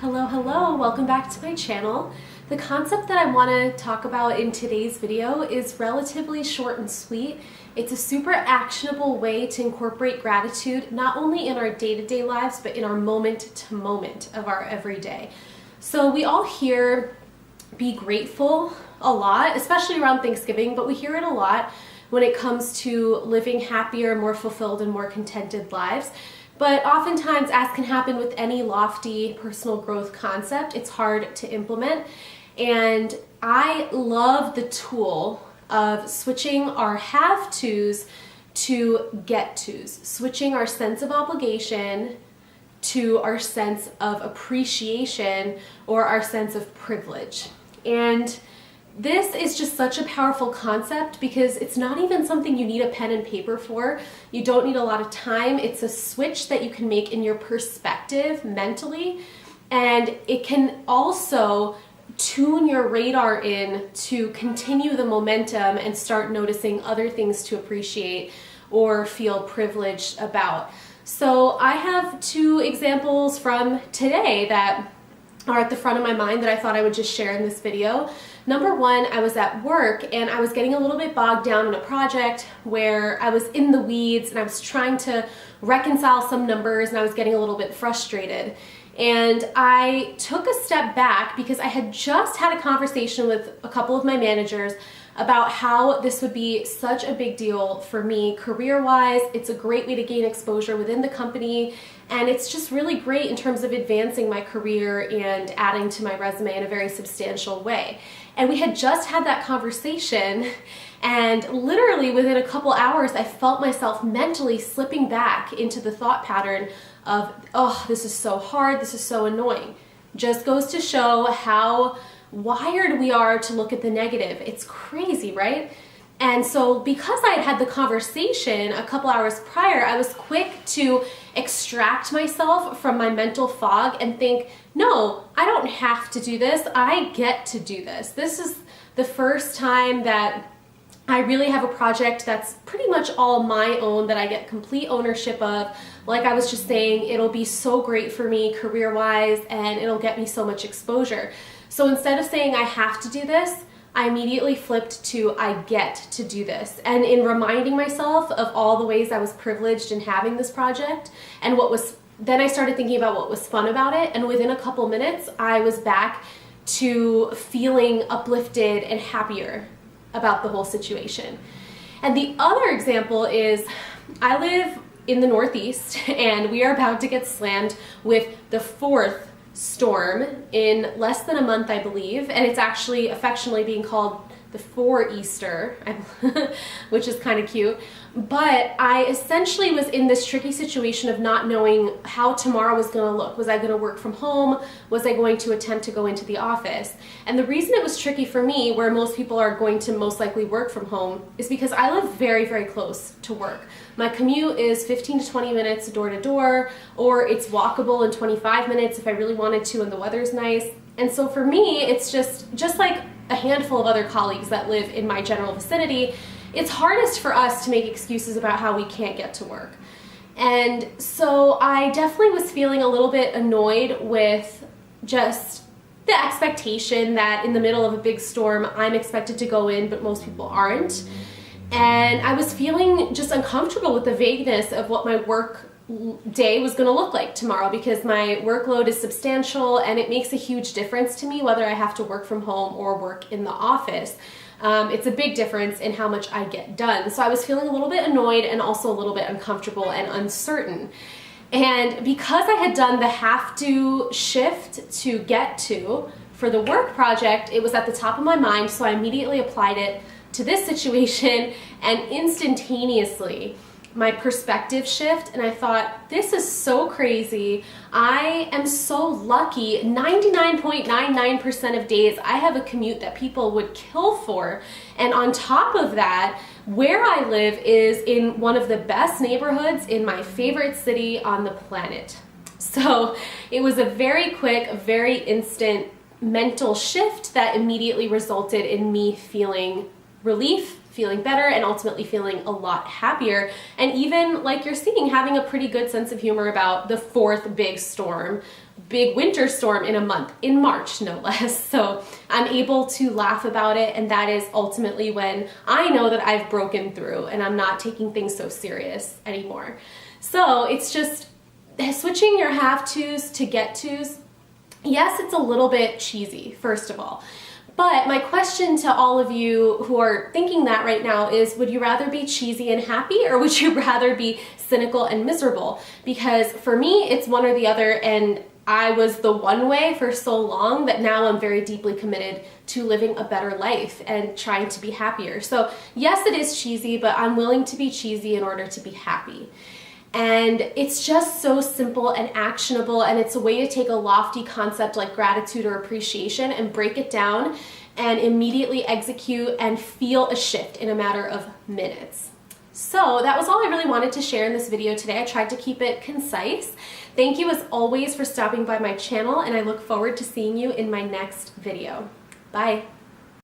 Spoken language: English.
Hello, hello, welcome back to my channel. The concept that I want to talk about in today's video is relatively short and sweet. It's a super actionable way to incorporate gratitude not only in our day-to-day lives, but in our moment-to-moment of our everyday. So we all hear be grateful a lot, especially around Thanksgiving, but we hear it a lot when it comes to living happier, more fulfilled, and more contented lives. But oftentimes, as can happen with any lofty personal growth concept, it's hard to implement. And I love the tool of switching our have-tos to get-tos, switching our sense of obligation to our sense of appreciation or our sense of privilege. And this is just such a powerful concept because it's not even something you need a pen and paper for. You don't need a lot of time. It's a switch that you can make in your perspective mentally, and it can also tune your radar in to continue the momentum and start noticing other things to appreciate or feel privileged about. So I have two examples from today that are at the front of my mind that I thought I would just share in this video. Number one, I was at work and I was getting a little bit bogged down in a project where I was in the weeds and I was trying to reconcile some numbers and I was getting a little bit frustrated. And I took a step back because I had just had a conversation with a couple of my managers about how this would be such a big deal for me career-wise. It's a great way to gain exposure within the company, and it's just really great in terms of advancing my career and adding to my resume in a very substantial way. And we had just had that conversation, and literally within a couple hours, I felt myself mentally slipping back into the thought pattern of, oh, this is so hard, this is so annoying. Just goes to show how wired we are to look at the negative. It's crazy, right? And so because I had had the conversation a couple hours prior, I was quick to extract myself from my mental fog and think, no, I don't have to do this. I get to do this. This is the first time that I really have a project that's pretty much all my own, that I get complete ownership of. Like I was just saying, it'll be so great for me career-wise and it'll get me so much exposure. So instead of saying I have to do this, I immediately flipped to I get to do this. And in reminding myself of all the ways I was privileged in having this project and then I started thinking about what was fun about it. And within a couple minutes, I was back to feeling uplifted and happier about the whole situation. And the other example is I live in the Northeast and we are about to get slammed with the fourth storm in less than a month, I believe, and it's actually affectionately being called the Four Easter, which is kind of cute. But I essentially was in this tricky situation of not knowing how tomorrow was going to look. Was I going to work from home? Was I going to attempt to go into the office? And the reason it was tricky for me, where most people are going to most likely work from home, is because I live very, very close to work. My commute is 15 to 20 minutes door to door, or it's walkable in 25 minutes if I really wanted to and the weather's nice. And so for me, it's just like a handful of other colleagues that live in my general vicinity, it's hardest for us to make excuses about how we can't get to work. And so I definitely was feeling a little bit annoyed with just the expectation that in the middle of a big storm, I'm expected to go in, but most people aren't. And I was feeling just uncomfortable with the vagueness of what my work day was going to look like tomorrow, because my workload is substantial and it makes a huge difference to me whether I have to work from home or work in the office. It's a big difference in how much I get done. So I was feeling a little bit annoyed and also a little bit uncomfortable and uncertain. And because I had done the have to shift to get to for the work project, it was at the top of my mind, so I immediately applied it to this situation, and instantaneously my perspective shift, and I thought, this is so crazy. I am so lucky. 99.99% of days I have a commute that people would kill for, and on top of that, where I live is in one of the best neighborhoods in my favorite city on the planet. So it was a very quick, very instant mental shift that immediately resulted in me feeling relief, feeling better, and ultimately feeling a lot happier. And even, like you're seeing, having a pretty good sense of humor about the fourth big storm big winter storm in a month, in March no less. So I'm able to laugh about it, and that is ultimately when I know that I've broken through and I'm not taking things so serious anymore. So it's just switching your have-tos to get-tos. Yes, it's a little bit cheesy, first of all. But my question to all of you who are thinking that right now is, would you rather be cheesy and happy, or would you rather be cynical and miserable? Because for me, it's one or the other, and I was the one way for so long that now I'm very deeply committed to living a better life and trying to be happier. So yes, it is cheesy, but I'm willing to be cheesy in order to be happy. And it's just so simple and actionable, and it's a way to take a lofty concept like gratitude or appreciation and break it down and immediately execute and feel a shift in a matter of minutes. So that was all I really wanted to share in this video today. I tried to keep it concise. Thank you as always for stopping by my channel, and I look forward to seeing you in my next video. Bye.